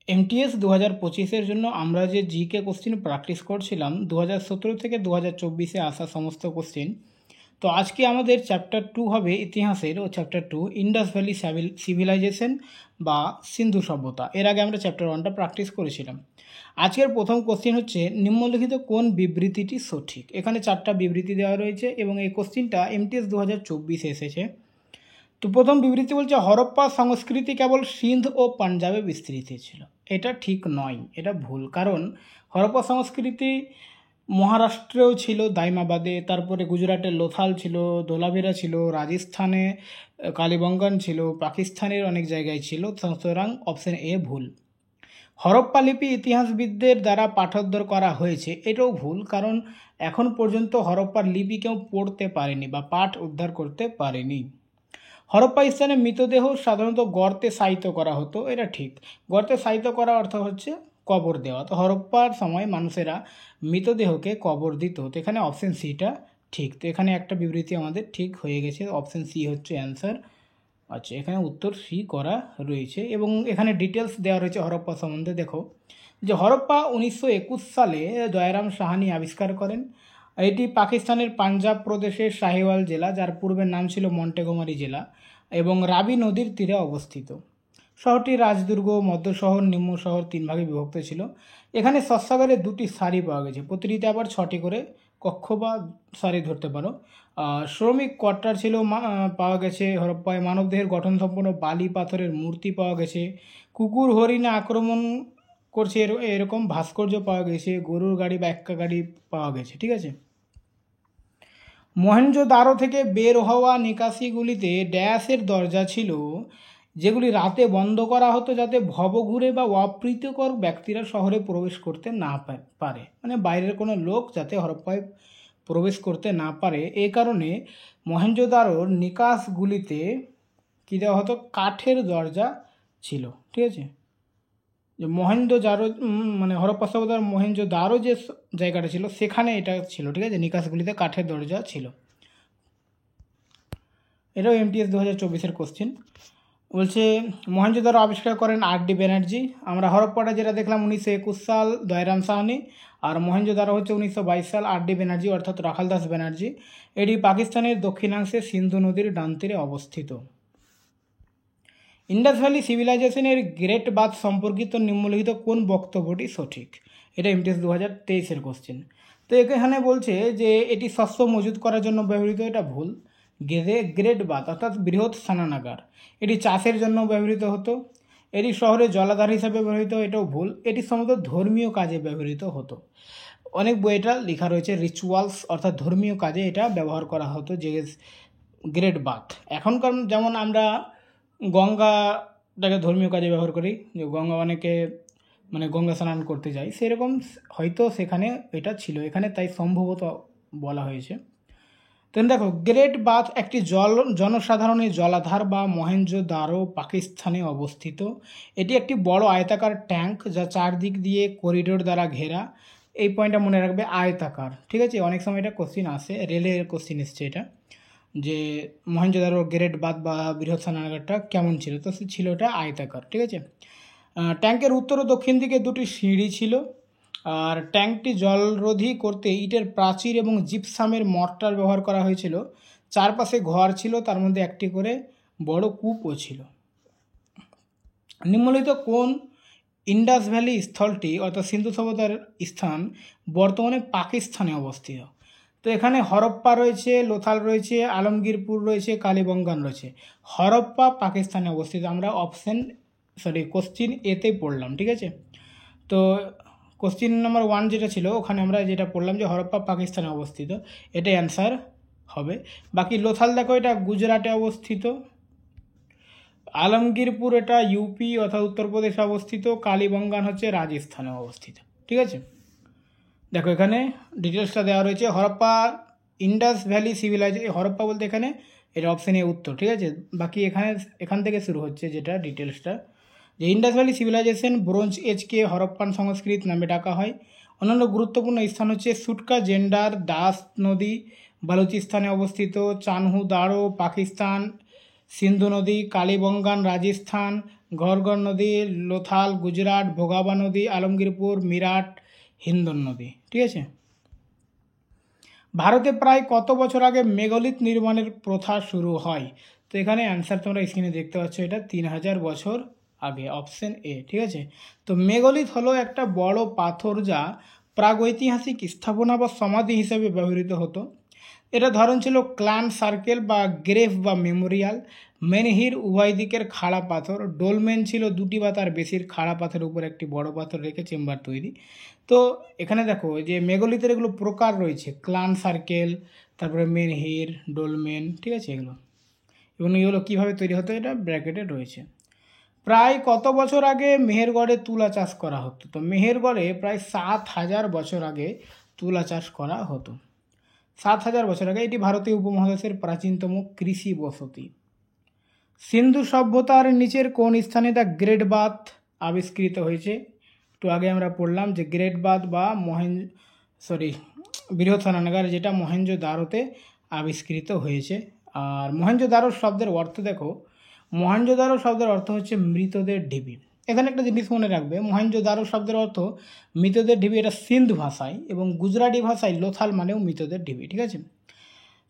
MTS 2025-এর জন্য আমরা যে জিকে কোশ্চিন প্র্যাকটিস করছিলাম 2017 থেকে 2024-এ আসা সমস্ত কোশ্চিন। তো আজকে আমাদের চ্যাপ্টার 2 হবে ইতিহাসের, ও চ্যাপ্টার 2 ইন্ডাস ভ্যালি সিভিলাইজেশন বা সিন্ধু সভ্যতা। এর আগে আমরা চ্যাপ্টার 1টা প্র্যাকটিস করেছিলাম। আজকের প্রথম কোশ্চিন হচ্ছে, নিম্নলিখিত কোন বিবৃতিটি সঠিক। এখানে 4টা বিবৃতি দেওয়া রয়েছে এবং এই কোশ্চিনটা এমটিএস 2024-এ এসেছে। তো প্রথম বিবৃতি বলছে, হরপ্পা সংস্কৃতি কেবল সিন্ধ ও পাঞ্জাবে বিস্তৃত ছিল। এটা ঠিক নয়, এটা ভুল। কারণ হরপ্পা সংস্কৃতি মহারাষ্ট্রেও ছিল, দাইমাবাদে, তারপরে গুজরাটের লোথাল ছিল, ধোলাভিরা ছিল, রাজস্থানে কালীবঙ্গান ছিল, পাকিস্তানের অনেক জায়গায় ছিল। সুতরাং অপশন এ ভুল। হরপ্পা লিপি ইতিহাসবিদদের দ্বারা পাঠোদ্ধার করা হয়েছে, এটাও ভুল। কারণ এখন পর্যন্ত হরপ্পার লিপি কেউ পড়তে পারেনি বা পাঠ উদ্ধার করতে পারেনি। হরপ্পা স্থানে মৃতদেহ সাধারণত গর্তে শায়িত করা হতো, এটা ঠিক। গর্তে শায়িত করা অর্থ হচ্ছে কবর দেওয়া। তো হরপ্পার সময় মানুষেরা মৃতদেহকে কবর দিত। তো এখানে অপশন সিটা ঠিক। তো এখানে একটা বিবৃতি আমাদের ঠিক হয়ে গেছে, অপশন সি হচ্ছে অ্যান্সার। আচ্ছা, এখানে উত্তর সি করা রয়েছে এবং এখানে ডিটেলস দেওয়া রয়েছে হরপ্পা সম্বন্ধে। দেখো যে হরপ্পা 1921 সালে জয়রাম সাহানি আবিষ্কার করেন। এটি পাকিস্তানের পাঞ্জাব প্রদেশের শাহিওয়াল জেলা, যার পূর্বের নাম ছিল মন্টেগোমারি জেলা, এবং রাবি নদীর তীরে অবস্থিত। শহরটি রাজদুর্গ, মধ্য শহর, নিম্ন শহর 3 ভাগে বিভক্ত ছিল। এখানে শস্যাগারে 2টি সারি পাওয়া গেছে, প্রতিটিতে আবার 6টি করে কক্ষ বা সারি ধরতে পারো। শ্রমিক কোয়ার্টার ছিল পাওয়া গেছে হরপ্পায়। মানবদেহের গঠন সম্পন্ন বালি পাথরের মূর্তি পাওয়া গেছে। কুকুর হরিণে আক্রমণ করছে এরকম ভাস্কর্য পাওয়া গেছে। গরুর গাড়ি বা এক্কা গাড়ি পাওয়া গেছে। ঠিক আছে। মহেঞ্জোদারো থেকে বের হওয়া নিকাশিগুলিতে ড্যাশের দরজা ছিল, যেগুলি রাতে বন্ধ করা হতো যাতে ভবঘুরে বা অপ্রীতিকর ব্যক্তিরা শহরে প্রবেশ করতে না পারে, মানে বাইরের কোনো লোক যাতে হরপ্পায় প্রবেশ করতে না পারে। এই কারণে মহেঞ্জোদারোর নিকাশগুলিতে কী দেওয়া হতো, কাঠের দরজা ছিল। ঠিক আছে। যে মহেঞ্জোদারো মানে হরপ্পা সভ্যতার মহেঞ্জোদারো যে জায়গাটা ছিল সেখানে এটা ছিল। ঠিক আছে, নিকাশগুলিতে কাঠের দরজা ছিল। এটাও এমটিএস 2024-এর কোশ্চেন। বলছে মহেঞ্জোদারো আবিষ্কার করেন আর.ডি. ব্যানার্জি। আমরা হরপ্পাটা যেটা দেখলাম 1921 সাল দয়রাম সাহানি, আর মহেঞ্জোদারো হচ্ছে 1922 সাল আর.ডি. ব্যানার্জি অর্থাৎ রাখাল দাস ব্যানার্জি। এটি পাকিস্তানের দক্ষিণাংশে সিন্ধু নদীর ডান তীরে অবস্থিত। ইন্ডাস ভ্যালি সিভিলাইজেশনের গ্রেট বাথ সম্পর্কিত নিম্নলিখিত কোন বক্তব্যটি সঠিক। এটা এমটিএস 2023-এর কোশ্চেন। তো এখানে বলছে যে এটি শস্য মজুত করার জন্য ব্যবহৃত, এটা ভুল। গ্রেট বাথ অর্থাৎ বৃহৎ স্নানাগার, এটি চাষের জন্য ব্যবহৃত হতো। এটি শহরে জলাধার হিসাবে ব্যবহৃত, এটাও ভুল। এটি সম্ভবত ধর্মীয় কাজে ব্যবহৃত হতো। অনেক বই এটা লেখা রয়েছে রিচুয়ালস অর্থাৎ ধর্মীয় কাজে এটা ব্যবহার করা হতো, যে গ্রেট বাথ। এখনকার যেমন আমরা গঙ্গাটাকে ধর্মীয় কাজে ব্যবহার করি, যে গঙ্গা অনেকে মানে গঙ্গা স্নান করতে যায়, সেরকম হয়তো সেখানে এটা ছিল এখানে, তাই সম্ভবত বলা হয়েছে। তো দেখো, গ্রেট বাথ একটি জনসাধারণের জলাধার বা মহেঞ্জোদারো পাকিস্তানে অবস্থিত। এটি একটি বড় আয়তাকার ট্যাঙ্ক যা চারদিক দিয়ে করিডোর দ্বারা ঘেরা। এই পয়েন্টটা মনে রাখবে, আয়তাকার। ঠিক আছে, অনেক সময় এটা কোশ্চিন আসে, রেলের কোশ্চিন এসছে এটা, যে মহেঞ্জোদারো গ্রেট বাথ বা বৃহৎ স্নানাগারটা কেমন ছিল। তো সে ছিল এটা আয়তাকার। ঠিক আছে। ট্যাঙ্কের উত্তর ও দক্ষিণ দিকে 2টি সিঁড়ি ছিল। আর ট্যাঙ্কটি জলরোধী করতে ইটের প্রাচীর এবং জিপসামের মর্টার ব্যবহার করা হয়েছিল। চারপাশে ঘর ছিল, তার মধ্যে একটি করে বড় কূপও ছিল। নিম্নলিখিত কোন ইন্ডাস ভ্যালি স্থলটি অর্থাৎ সিন্ধু সভ্যতার স্থান বর্তমানে পাকিস্তানে অবস্থিত। তো এখানে হরপ্পা রয়েছে, লোথাল রয়েছে, আলমগীরপুর রয়েছে, কালীবঙ্গান রয়েছে। হরপ্পা পাকিস্তানে অবস্থিত, আমরা কোশ্চিন এতে পড়লাম। ঠিক আছে। তো কোশ্চিন নাম্বার 1 যেটা ছিল ওখানে আমরা যেটা পড়লাম যে হরপ্পা পাকিস্তানে অবস্থিত, এটাই অ্যান্সার হবে। বাকি লোথাল দেখো, এটা গুজরাটে অবস্থিত। আলমগীরপুর এটা ইউপি অর্থাৎ উত্তরপ্রদেশে অবস্থিত। কালীবঙ্গান হচ্ছে রাজস্থানে অবস্থিত। ঠিক আছে। দেখো এখানে ডিটেলসটা দেওয়া রয়েছে। Harappa Indus valley civilization, Harappa বলতে এখানে এটা অপশানে উত্তর। ঠিক আছে। বাকি এখান থেকে শুরু হচ্ছে যেটা ডিটেলসটা, যে ইন্ডাস ভ্যালি সিভিলাইজেশন ব্রোঞ্জ এজকে হরপ্পান সংস্কৃত নামে ডাকা হয়। অন্যান্য গুরুত্বপূর্ণ স্থান হচ্ছে সুটকা জেন্ডার, দাস নদী বালুচিস্তানে অবস্থিত, চানহু দারো পাকিস্তান, সিন্ধু নদী, কালীবঙ্গান রাজস্থান, ঘরগড় নদী, লোথাল গুজরাট, ভোগাবা নদী, আলমগীরপুর, মিরাট, হিন্দন নদী। ঠিক আছে। ভারতে প্রায় কত বছর আগে মেগালিথ নির্মাণের প্রথা শুরু হয়? তো এখানে অ্যান্সার তোমরা স্ক্রিনে দেখতে পাচ্ছ, এটা 3000 বছর আগে, অপশন এ। ঠিক আছে। তো মেগালিথ হলো একটা বড় পাথর যা প্রাগৈতিহাসিক স্থাপনা বা সমাধি হিসেবে ব্যবহৃত হতো। এটা ধরন ছিল ক্লান সার্কেল বা গ্রেভ বা মেমোরিয়াল। মেনহির উভয় দিকের খাড়া পাথর। ডোলমেন ছিল দুটি বা তার বেশির খাড়া পাথরের উপর একটি বড় পাথর রেখে চেম্বার তৈরি। তো এখানে দেখো যে মেগালিথের এগুলো প্রকার রয়েছে, ক্লান সার্কেল, তারপরে মেনহির, ডোলমেন। ঠিক আছে, এগুলো এবং এগুলো কীভাবে তৈরি হতো এটা ব্র্যাকেটে রয়েছে। প্রায় কত বছর আগে মেহেরগড়ে তুলা চাষ করা হতো? তো মেহেরগড়ে প্রায় 7000 বছর আগে তুলা চাষ করা হতো। 7000 বছর আগে। এটি ভারতীয় উপমহাদেশের প্রাচীনতম কৃষি বসতি। সিন্ধু সভ্যতার নিচের কোন স্থানে দ্য গ্রেট বাথ আবিষ্কৃত হয়েছে? একটু আগে আমরা পড়লাম যে গ্রেট বাথ বা বৃহৎ স্নানাগার, যেটা মহেঞ্জোদারোতে আবিষ্কৃত হয়েছে। আর মহেঞ্জোদারো শব্দের অর্থ দেখো, মহেঞ্জোদারো শব্দের অর্থ হচ্ছে মৃতদের ঢিবি। এখানে একটা জিনিস মনে রাখবে, মহেঞ্জোদারো শব্দের অর্থ মৃতদের ঢিবি, এটা সিন্ধ ভাষায়, এবং গুজরাটি ভাষায় লোথাল মানেও মৃতদের ঢিবি। ঠিক আছে।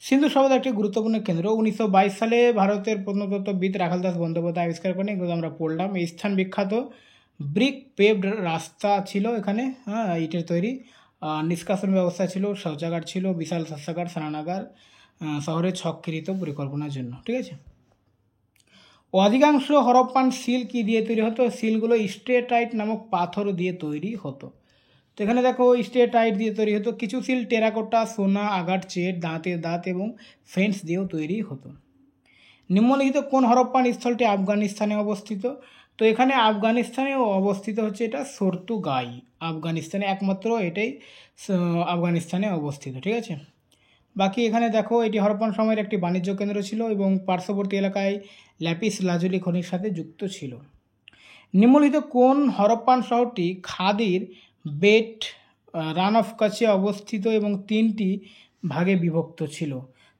সিন্ধু সভ্যতা একটি গুরুত্বপূর্ণ কেন্দ্র। 1922 সালে ভারতের প্রত্নতত্ত্ববিদ রাখাল দাস বন্দ্যোপাধ্যায় আবিষ্কার করেন, এগুলো আমরা পড়লাম। এই স্থান বিখ্যাত ব্রিক পেভড রাস্তা ছিল এখানে, ইটের তৈরি। নিষ্কাশন ব্যবস্থা ছিল, শৌচাগার ছিল, বিশাল শস্যাগার, স্নানাগার, শহরের ছককৃত পরিকল্পনার জন্য। ঠিক আছে। অধিকাংশ হরপ্পান সিল কি দিয়ে তৈরি হতো? সিলগুলো স্টেটাইট নামক পাথর দিয়ে তৈরি হতো। তো এখানে দেখো স্টেটাইট দিয়ে তৈরি হতো। কিছু সিল টেরাকোটা, সোনা, আগার চেট, দাঁতের দাঁত এবং ফেন্স দিয়েও তৈরি হতো। নিম্নলিখিত কোন হরপ্পান স্থলটি আফগানিস্তানে অবস্থিত? তো এখানে আফগানিস্তানে অবস্থিত হচ্ছে এটা সর্তুগাই, আফগানিস্তানে একমাত্র এটাই আফগানিস্তানে অবস্থিত। ঠিক আছে। বাকি এখানে দেখো এটি হরপ্পান সময়ের একটি বাণিজ্য কেন্দ্র ছিল এবং পার্শ্ববর্তী এলাকায় ল্যাপিস লাজুলি খনির সাথে যুক্ত ছিল। নিম্নলিখিত কোন হরপ্পান শহরটি খাদির বেট রান অফ কাছে অবস্থিত এবং 3টি ভাগে বিভক্ত ছিল?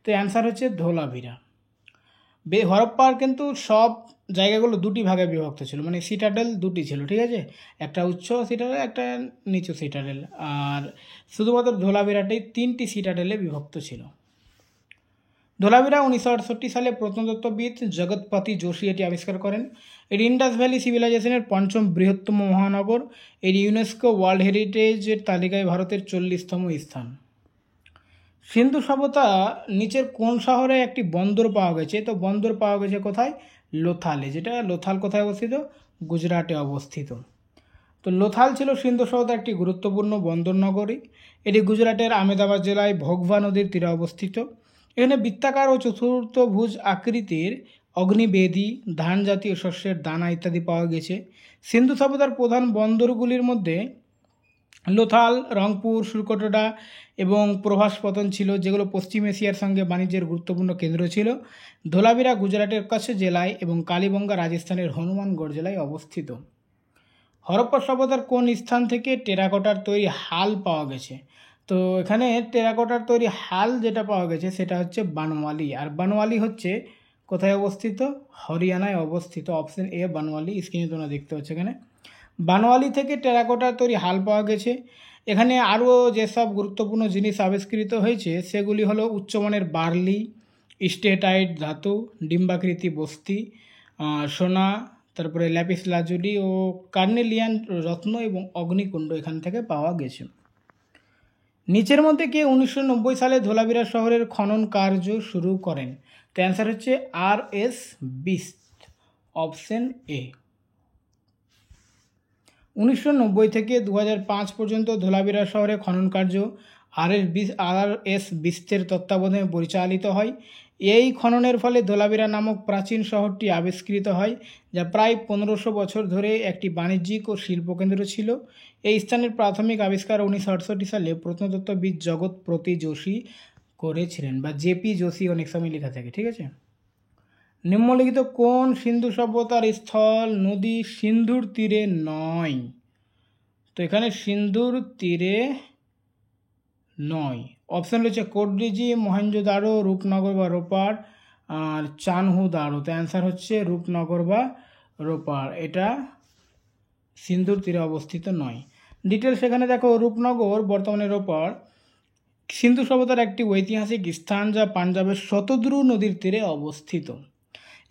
তো অ্যান্সার হচ্ছে ধোলাভিরা। হরপ্পার কিন্তু সব জায়গাগুলো 2টি ভাগে বিভক্ত ছিল, মানে সিটাডেল 2টি ছিল। ঠিক আছে, একটা উচ্চ সিটাডেল, একটা নিচু সিটাডেল, আর শুধুমাত্র ধোলাভিরাটাই 3টি সিটাডেলে বিভক্ত ছিল। ধোলাভিরা 1968 সালে প্রত্নতত্ত্ববিদ জগৎপতি যোশী এটি আবিষ্কার করেন। এটি ইন্ডাস ভ্যালি সিভিলাইজেশনের 5ম বৃহত্তম মহানগর। এটি ইউনেস্কো ওয়ার্ল্ড হেরিটেজের তালিকায় ভারতের 40তম স্থান। সিন্ধু সভ্যতা নিচের কোন শহরে একটি বন্দর পাওয়া গেছে? তো বন্দর পাওয়া গেছে কোথায়? লোথালে। যেটা লোথাল কোথায় অবস্থিত? গুজরাটে অবস্থিত। তো লোথাল ছিল সিন্ধু সভ্যতার একটি গুরুত্বপূর্ণ বন্দর নগরী। এটি গুজরাটের আহমেদাবাদ জেলায় ভোগভা নদীর তীরে অবস্থিত। এখানে বৃত্তাকার ও চতুর্থভুজ আকৃতির অগ্নিবেদী, ধান জাতীয় শস্যের দানা ইত্যাদি পাওয়া গেছে। সিন্ধু সভ্যতার প্রধান বন্দরগুলির মধ্যে লোথাল, রংপুর, সুরকটোডা এবং প্রভাসপতন ছিল, যেগুলো পশ্চিম এশিয়ার সঙ্গে বাণিজ্যের গুরুত্বপূর্ণ কেন্দ্র ছিল। ধোলাভিরা গুজরাটের কচ্ছ জেলায় এবং কালীবঙ্গা রাজস্থানের হনুমানগড় জেলায় অবস্থিত। হরপ্পা সভ্যতার কোন স্থান থেকে টেরাকোটার তৈরি হাল পাওয়া গেছে? তো এখানে টেরাকোটার তৈরি হাল যেটা পাওয়া গেছে সেটা হচ্ছে বানওয়ালি। আর বানওয়ালি হচ্ছে কোথায় অবস্থিত? হরিয়ানায় অবস্থিত। অপশন এ বানওয়ালি, স্ক্রিনে তোমরা দেখতে পাচ্ছ এখানে। বানওয়ালি থেকে টেরাকোটার তৈরি হাল পাওয়া গেছে। এখানে আরও যেসব গুরুত্বপূর্ণ জিনিস আবিষ্কৃত হয়েছে সেগুলি হলো উচ্চমানের বার্লি, স্টেটাইট ধাতু, ডিম্বাকৃতি বস্তি, সোনা, তারপরে ল্যাপিস লাজুলি ও কার্নেলিয়ান রত্ন এবং অগ্নিকুণ্ড এখান থেকে পাওয়া গেছে। নিচের মধ্যে কে 1990 সালে ধোলাভিরা শহরের খনন কার্য শুরু করেন? তো অ্যান্সার হচ্ছে আর.এস. Bista, option A. 1990 থেকে 2005 পর্যন্ত ধোলাভিরা শহরে খনন কার্য আর.এস. বিস্তের তত্ত্বাবধানে পরিচালিত হয়। এই খননের ফলে ধোলাভিরা নামক প্রাচীন শহরটি আবিষ্কৃত হয়, যা প্রায় 1500 বছর ধরে একটি বাণিজ্যিক ও শিল্পকেন্দ্র ছিল। এই স্থানের প্রাথমিক আবিষ্কার 1968 সালে প্রত্নতত্ত্ববিদ জগৎপতি যোশী করেছিলেন, বা জেপি যোশী অনেক সময় লেখা থাকে। ঠিক আছে। নিম্নলিখিত কোন সিন্ধু সভ্যতার স্থল নদী সিন্ধুর তীরে নয়? তো এখানে সিন্ধুর তীরে নয়। অপশন রয়েছে কোটডিজি, মহেঞ্জোদারো, রূপনগর বা রোপার, আর চানহু দারো, তো অ্যান্সার হচ্ছে রূপনগর বা রোপার, এটা সিন্ধুর তীরে অবস্থিত নয়। ডিটেলস এখানে দেখো, রূপনগর বর্তমানে রোপার সিন্ধু সভ্যতার একটি ঐতিহাসিক স্থান যা পাঞ্জাবের শতদ্রু নদীর তীরে অবস্থিত।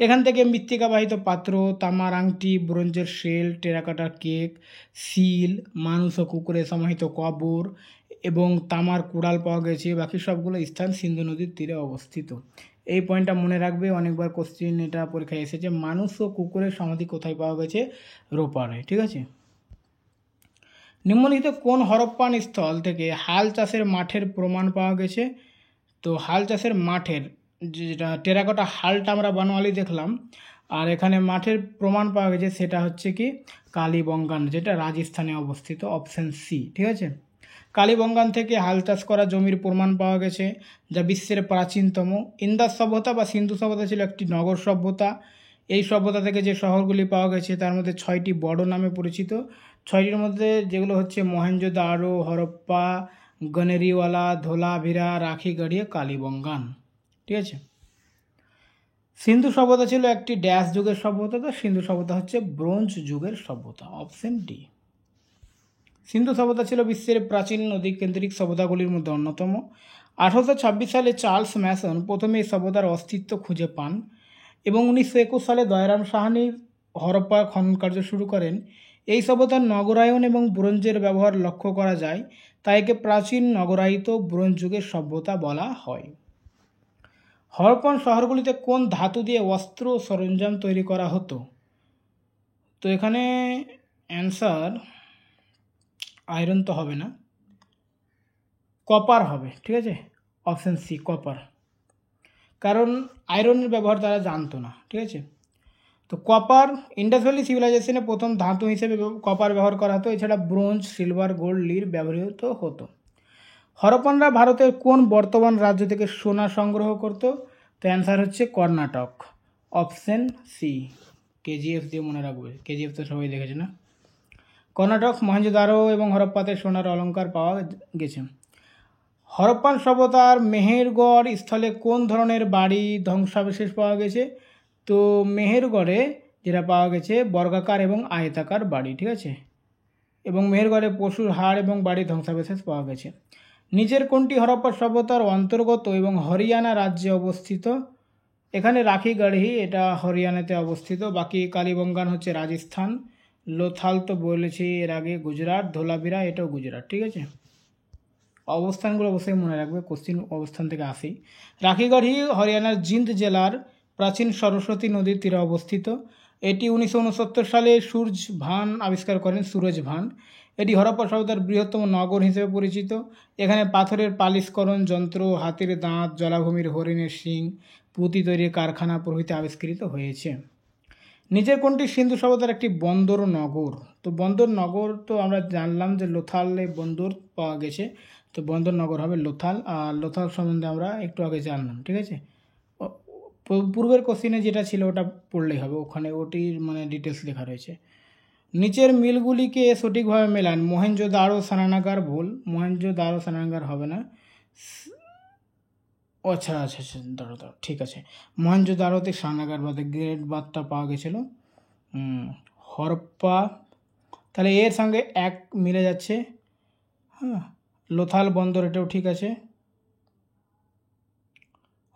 এখান থেকে মৃত্তিকাবাহিত পাত্র, তামার আংটি, ব্রোঞ্জের শেল, টেরাকোটা কেক, সিল, মানুষ ও কুকুরে সমাহিত কবর এবং তামার কুড়াল পাওয়া গেছে। বাকি সবগুলো স্থান সিন্ধু নদীর তীরে অবস্থিত। এই পয়েন্টটা মনে রাখবে, অনেকবার কোশ্চিন এটা পরীক্ষায় এসেছে, মানুষ ও কুকুরের সমাধি কোথায় পাওয়া গেছে? রোপারে, ঠিক আছে। নিম্নলিখিত কোন হরপ্পান স্থল থেকে হাল চাষের মাঠের প্রমাণ পাওয়া গেছে? তো হাল চাষের মাঠের যেটা টেরাকোটা হালটা আমরা বানোয়ালি দেখলাম, আর এখানে মাঠের প্রমাণ পাওয়া গেছে সেটা হচ্ছে কি কালীবঙ্গান, যেটা রাজস্থানে অবস্থিত, অপশন সি, ঠিক আছে। কালীবঙ্গান থেকে হাল চাষ করা জমির প্রমাণ পাওয়া গেছে, যা বিশ্বের প্রাচীনতম। ইন্দাস সভ্যতা বা সিন্ধু সভ্যতা ছিল একটি নগর সভ্যতা। এই সভ্যতা থেকে যে শহরগুলি পাওয়া গেছে তার মধ্যে 6টি বড় নামে পরিচিত। 6টির মধ্যে যেগুলো হচ্ছে মহেঞ্জোদারো, হরপ্পা, গনেরিওয়ালা, ধোলাভিরা, রাখিগড়িয়া, কালীবঙ্গান, ঠিক আছে। সিন্ধু সভ্যতা ছিল একটি ড্যাশ যুগের সভ্যতা, তো সিন্ধু সভ্যতা হচ্ছে ব্রোঞ্জ যুগের সভ্যতা, অপশন ডি। সিন্ধু সভ্যতা ছিল বিশ্বের প্রাচীন নদী কেন্দ্রিক সভ্যতাগুলির মধ্যে অন্যতম। 1826 সালে চার্লস ম্যাসন প্রথমে এই সভ্যতার অস্তিত্ব খুঁজে পান এবং 1921 সালে দয়ারাম সাহানি হরপ্পা খনন কার্য শুরু করেন। এই সভ্যতার নগরায়ন এবং ব্রোঞ্জের ব্যবহার লক্ষ্য করা যায়, তাই একে প্রাচীন নগরায়িত ব্রোঞ্জ যুগের সভ্যতা বলা হয়। হরপ্পান শহরগুলিতে কোন ধাতু দিয়ে অস্ত্র সরঞ্জাম তৈরি করা হতো? তো এখানে অ্যান্সার আয়রন তো হবে না, কপার হবে, ঠিক আছে, অপশন সি কপার, কারণ আয়রনের ব্যবহার তারা জানতো না, ঠিক আছে। তো কপার, ইন্ডাস ভ্যালি সিভিলাইজেশনে প্রথম ধাতু হিসেবে কপার ব্যবহার করা হতো, এছাড়া ব্রোঞ্জ, সিলভার, গোল্ড, লিড ব্যবহৃত হতো। হরপ্পানরা ভারতের কোন বর্তমান রাজ্য থেকে সোনা সংগ্রহ করত? তো অ্যান্সার হচ্ছে কর্ণাটক, অপশন সি। কেজিএফ দিয়ে মনে রাখবে, কেজিএফ তো সবাই দেখেছে না। কর্ণাটক, মহেঞ্জোদারো এবং হরপ্পাতে সোনার অলঙ্কার পাওয়া গেছে। হরপ্পান সভ্যতার মেহেরগড় স্থলে কোন ধরনের বাড়ি ধ্বংসাবশেষ পাওয়া গেছে? তো মেহেরগড়ে যেটা পাওয়া গেছে বর্গাকার এবং আয়তাকার বাড়ি, ঠিক আছে, এবং মেহেরগড়ে পশুর হাড় এবং বাড়ি ধ্বংসাবশেষ পাওয়া গেছে। নিচের কোনটি হরপ্পা সভ্যতার অন্তর্গত এবং হরিয়ানা রাজ্যে অবস্থিত? এখানে রাখিগড়হি, এটা হরিয়ানাতে অবস্থিত। বাকি কালীবঙ্গান হচ্ছে রাজস্থান, লোথাল তো বলেছি এর আগে গুজরাট, ধোলাভিরা এটাও গুজরাট, ঠিক আছে। অবস্থানগুলো অবশ্যই মনে রাখবে, কোশ্চিন অবস্থান থেকে আসি। রাখিগড়হি হরিয়ানার জিন্দ জেলার প্রাচীন সরস্বতী নদীর তীরে অবস্থিত। এটি 1969 সালে সুরজ ভান আবিষ্কার করেন, সুরজ ভান। এটি হরপ্পা সভ্যতার বৃহত্তম নগর হিসেবে পরিচিত। এখানে পাথরের পালিশকরণ যন্ত্র, হাতির দাঁত, জলাভূমির হরিণের শিং, পুঁতি তৈরির কারখানা প্রভৃতি আবিষ্কৃত হয়েছে। নিচের কোনটি সিন্ধু সভ্যতার একটি বন্দর নগর? তো বন্দর নগর তো আমরা জানলাম যে লোথালে বন্দর পাওয়া গেছে, তো বন্দর নগর হবে লোথাল। আর লোথাল সম্বন্ধে আমরা একটু আগে জানলাম, ঠিক আছে। পূর্বের কোশ্চিনে যেটা ছিল ওটা পড়লেই হবে, ওখানে ওটির মানে ডিটেলস লেখা রয়েছে। নিচের মিলগুলিকে সঠিকভাবে মেলান। মহেঞ্জোদারো স্নানাগার ভুল, মহেঞ্জোদারো স্নানাগার হবে না। আচ্ছা আচ্ছা আচ্ছা, দাঁড়ো দাঁড়ো, ঠিক আছে, মহেঞ্জোদারোতে স্নানাগার বাদে গ্রেট বাথটা পাওয়া গেছিলো। হরপ্পা, তাহলে এর সঙ্গে এক মিলে যাচ্ছে। হ্যাঁ, লোথাল বন্দর এটাও ঠিক আছে।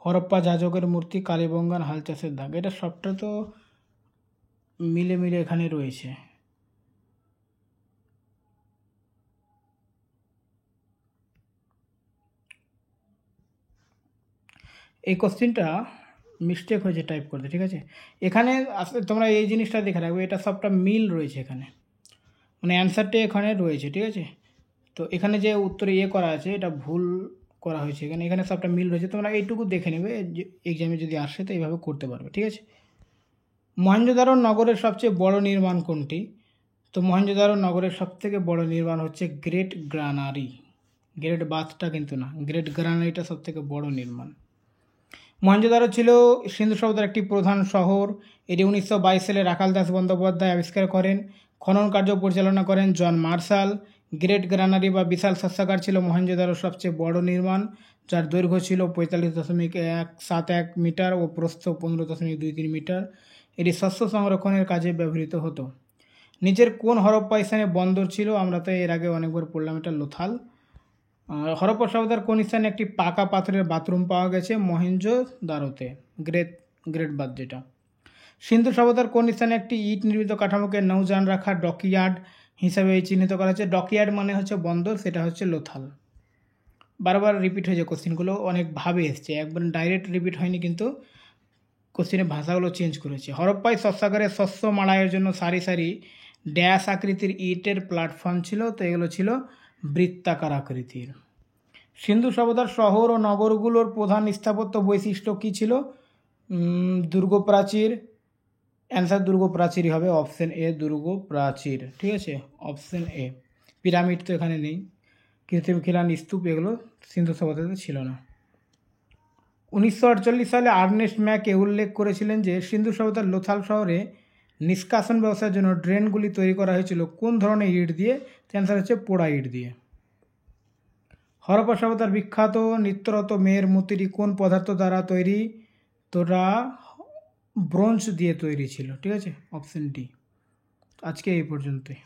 হরপ্পা যাজকের মূর্তি, কালীবঙ্গান, হাল চাষের দাগ, এটা সবটা তো মিলে মিলে এখানে রয়েছে। এই কোশ্চিনটা মিস্টেক হয়েছে টাইপ করতে, ঠিক আছে। এখানে আসলে তোমরা এই জিনিসটা দেখে রাখবে, এটা সবটা মিল রয়েছে এখানে, মানে অ্যান্সারটা এখানে রয়েছে, ঠিক আছে। তো এখানে যে উত্তরে করা আছে এটা ভুল করা হয়েছে, এখানে এখানে সবটা মিল রয়েছে, তোমরা এইটুকু দেখে নেবে, এক্সামে যদি আসে তো এইভাবে করতে পারবে, ঠিক আছে। মহেঞ্জোদারো নগরের সবচেয়ে বড় নির্মাণ কোনটি? তো মহেঞ্জোদারো নগরের সবথেকে বড় নির্মাণ হচ্ছে গ্রেট গ্রানারি, গ্রেট বাথটা কিন্তু না, গ্রেট গ্রানারিটা সবথেকে বড় নির্মাণ। মহেঞ্জোদারো ছিল সিন্ধু সভ্যতার একটি প্রধান শহর। এটি 1922 সালে রাখাল দাস বন্দ্যোপাধ্যায় আবিষ্কার করেন। খনন কার্য পরিচালনা করেন জন মার্শাল। গ্রেট গ্রানারি বা বিশাল শস্যাগার ছিল মহেঞ্জোদারোর সবচেয়ে বড় নির্মাণ, যার দৈর্ঘ্য ছিল 45.171 মিটার ও প্রস্থ 15.23 মিটার। এটি শস্য সংরক্ষণের কাজে ব্যবহৃত হতো। নিচের কোন হরপ্পা স্থানে বন্দর ছিল? আমরা তো এর আগে অনেকবার পড়লাম, এটা লোথাল। হরপ্পা সভ্যতার কোন স্থানে একটি পাকা পাথরের বাথরুম পাওয়া গেছে? মহেঞ্জোদারোতে, গ্রেট বাথ যেটা। সিন্ধু সভ্যতার কোন স্থানে একটি ইট নির্মিত কাঠামোকে নৌযান রাখা ডকইয়ার্ড হিসাবে চিহ্নিত করা হচ্ছে? ডকইয়ার্ড মানে হচ্ছে বন্দর, সেটা হচ্ছে লোথাল। বারবার রিপিট হয়েছে কোশ্চেনগুলো, অনেকভাবে এসছে, একবার ডাইরেক্ট রিপিট হয়নি, কিন্তু কোশ্চেনের ভাষাগুলো চেঞ্জ করেছে। হরপ্পায় শস্যাগারে শস্য মাড়াইয়ের জন্য সারি সারি ড্যাশ আকৃতির ইটের প্ল্যাটফর্ম ছিল, তো এগুলো ছিল বৃত্তাকার আকৃতির। সিন্ধু সভ্যতার শহর ও নগরগুলোর প্রধান স্থাপত্য বৈশিষ্ট্য কী ছিল? দুর্গ প্রাচীর, অ্যান্সার দুর্গ প্রাচীরই হবে, অপশন এ দুর্গ প্রাচীর, ঠিক আছে, অপশন এ। পিরামিড তো এখানে নেই, কৃত্রিম খিলান, স্তূপ, এগুলো সিন্ধু সভ্যতাতে ছিল না। 1948 সালে আর্নেস্ট ম্যাকে উল্লেখ করেছিলেন যে সিন্ধু সভ্যতার লোথাল শহরে নিষ্কাশন ব্যবস্থার জন্য ড্রেনগুলি তৈরি করা হয়েছিল কোন ধরনের ইট দিয়ে? অ্যান্সার হচ্ছে পোড়া ইট দিয়ে। হরপ্পা সভ্যতার বিখ্যাত নৃত্যরত মেয়ের মূর্তিটি কোন পদার্থ দ্বারা তৈরি? তোরা ব্রোঞ্জ দিয়ে তৈরি ছিল, ঠিক আছে, অপশন ডি। আজকে এই পর্যন্তই।